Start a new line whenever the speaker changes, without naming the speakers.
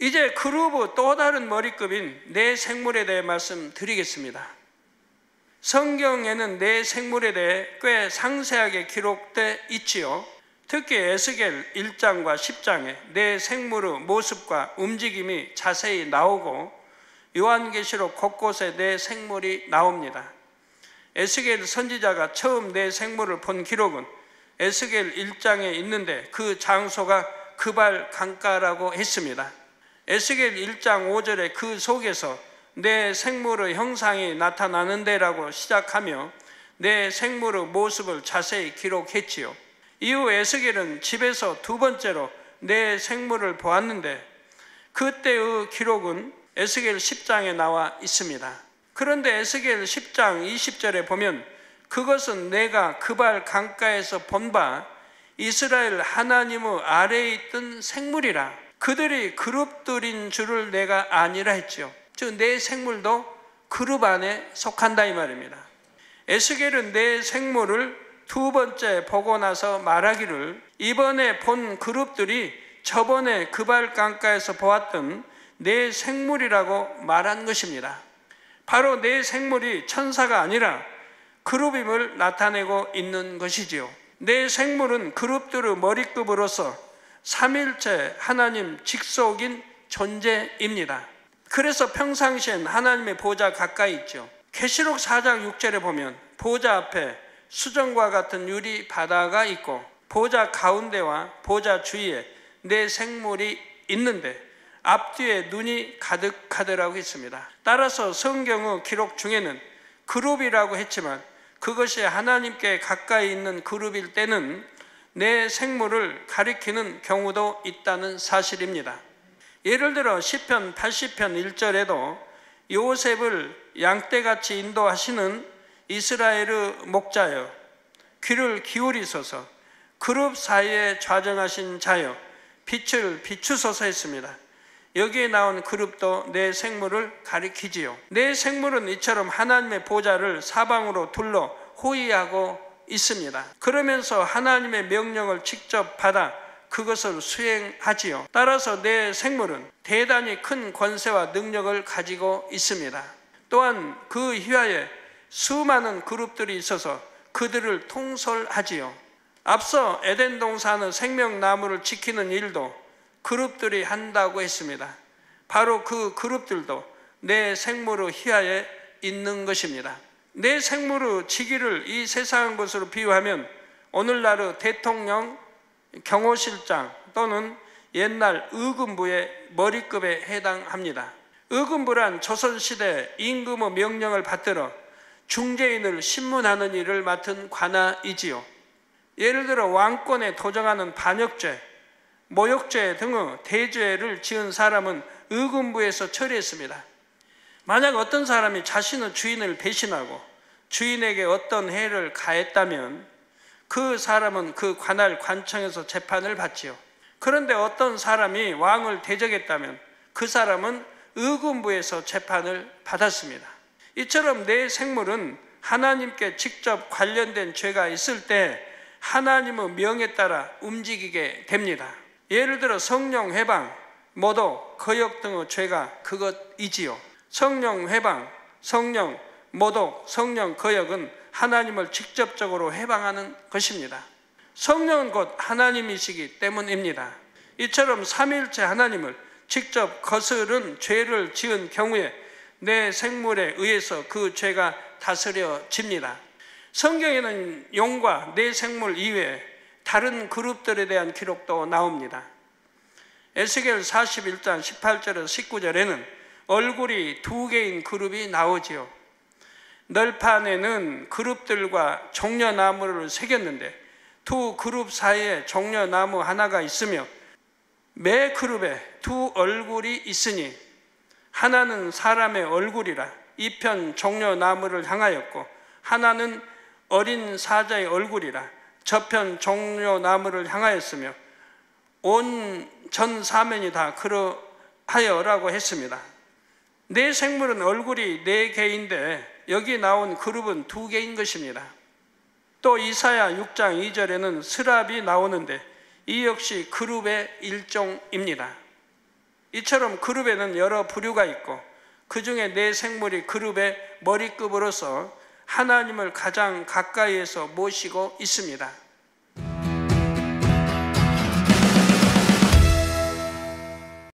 이제 그룹의 또 다른 머리급인 내 생물에 대해 말씀드리겠습니다. 성경에는 내 생물에 대해 꽤 상세하게 기록돼 있지요. 특히 에스겔 1장과 10장에 내 생물의 모습과 움직임이 자세히 나오고 요한계시록 곳곳에 내 생물이 나옵니다. 에스겔 선지자가 처음 내 생물을 본 기록은 에스겔 1장에 있는데 그 장소가 그발 강가라고 했습니다. 에스겔 1장 5절에 그 속에서 내 생물의 형상이 나타나는 데라고 시작하며 내 생물의 모습을 자세히 기록했지요. 이후 에스겔은 집에서 두 번째로 내 생물을 보았는데 그때의 기록은 에스겔 10장에 나와 있습니다. 그런데 에스겔 10장 20절에 보면 그것은 내가 그발 강가에서 본 바 이스라엘 하나님의 아래에 있던 생물이라 그들이 그룹들인 줄을 내가 아니라 했죠. 즉 내 생물도 그룹 안에 속한다 이 말입니다. 에스겔은 내 생물을 두 번째 보고 나서 말하기를 이번에 본 그룹들이 저번에 그발 강가에서 보았던 내 생물이라고 말한 것입니다. 바로 내 생물이 천사가 아니라 그룹임을 나타내고 있는 것이지요. 내 생물은 그룹들의 머리급으로서 삼일체 하나님 직속인 존재입니다. 그래서 평상시엔 하나님의 보좌 가까이 있죠. 계시록 4장 6절에 보면 보좌 앞에 수정과 같은 유리 바다가 있고 보좌 가운데와 보좌 주위에 내 생물이 있는데 앞뒤에 눈이 가득하더라고 했습니다. 따라서 성경의 기록 중에는 그룹이라고 했지만 그것이 하나님께 가까이 있는 그룹일 때는 내 생물을 가리키는 경우도 있다는 사실입니다. 예를 들어 시편 80편 1절에도 요셉을 양떼같이 인도하시는 이스라엘의 목자여 귀를 기울이소서 그룹 사이에 좌정하신 자여 빛을 비추소서 했습니다. 여기에 나온 그룹도 내 생물을 가리키지요. 내 생물은 이처럼 하나님의 보좌를 사방으로 둘러 호위하고 있습니다. 그러면서 하나님의 명령을 직접 받아 그것을 수행하지요. 따라서 내 생물은 대단히 큰 권세와 능력을 가지고 있습니다. 또한 그 휘하에 수많은 그룹들이 있어서 그들을 통솔하지요. 앞서 에덴 동산의 생명나무를 지키는 일도 그룹들이 한다고 했습니다. 바로 그 그룹들도 내 생물의 휘하에 있는 것입니다. 내 생물의 지기를 이 세상 것으로 비유하면 오늘날의 대통령, 경호실장 또는 옛날 의금부의 머리급에 해당합니다. 의금부란 조선시대 임금의 명령을 받들어 중재인을 신문하는 일을 맡은 관아이지요. 예를 들어 왕권에 도정하는 반역죄, 모욕죄 등의 대죄를 지은 사람은 의금부에서 처리했습니다. 만약 어떤 사람이 자신의 주인을 배신하고 주인에게 어떤 해를 가했다면 그 사람은 그 관할 관청에서 재판을 받지요. 그런데 어떤 사람이 왕을 대적했다면 그 사람은 의금부에서 재판을 받았습니다. 이처럼 내 생물은 하나님께 직접 관련된 죄가 있을 때 하나님의 명에 따라 움직이게 됩니다. 예를 들어 성령 회방, 모독, 거역 등의 죄가 그것이지요. 성령 회방, 성령 모독, 성령 거역은 하나님을 직접적으로 해방하는 것입니다. 성령은 곧 하나님이시기 때문입니다. 이처럼 삼일체 하나님을 직접 거스른 죄를 지은 경우에 내 생물에 의해서 그 죄가 다스려집니다. 성경에는 용과 내 생물 이외에 다른 그룹들에 대한 기록도 나옵니다. 에스겔 41장 18절에서 19절에는 얼굴이 두 개인 그룹이 나오지요. 널판에는 그룹들과 종려나무를 새겼는데 두 그룹 사이에 종려나무 하나가 있으며 매 그룹에 두 얼굴이 있으니 하나는 사람의 얼굴이라 이편 종려나무를 향하였고 하나는 어린 사자의 얼굴이라 저편 종려나무를 향하였으며 온 전 사면이 다 그러하여라고 했습니다. 내 생물은 얼굴이 네 개인데 여기 나온 그룹은 두 개인 것입니다. 또 이사야 6장 2절에는 스랍이 나오는데 이 역시 그룹의 일종입니다. 이처럼 그룹에는 여러 부류가 있고 그 중에 네 생물이 그룹의 머리급으로서 하나님을 가장 가까이에서 모시고 있습니다.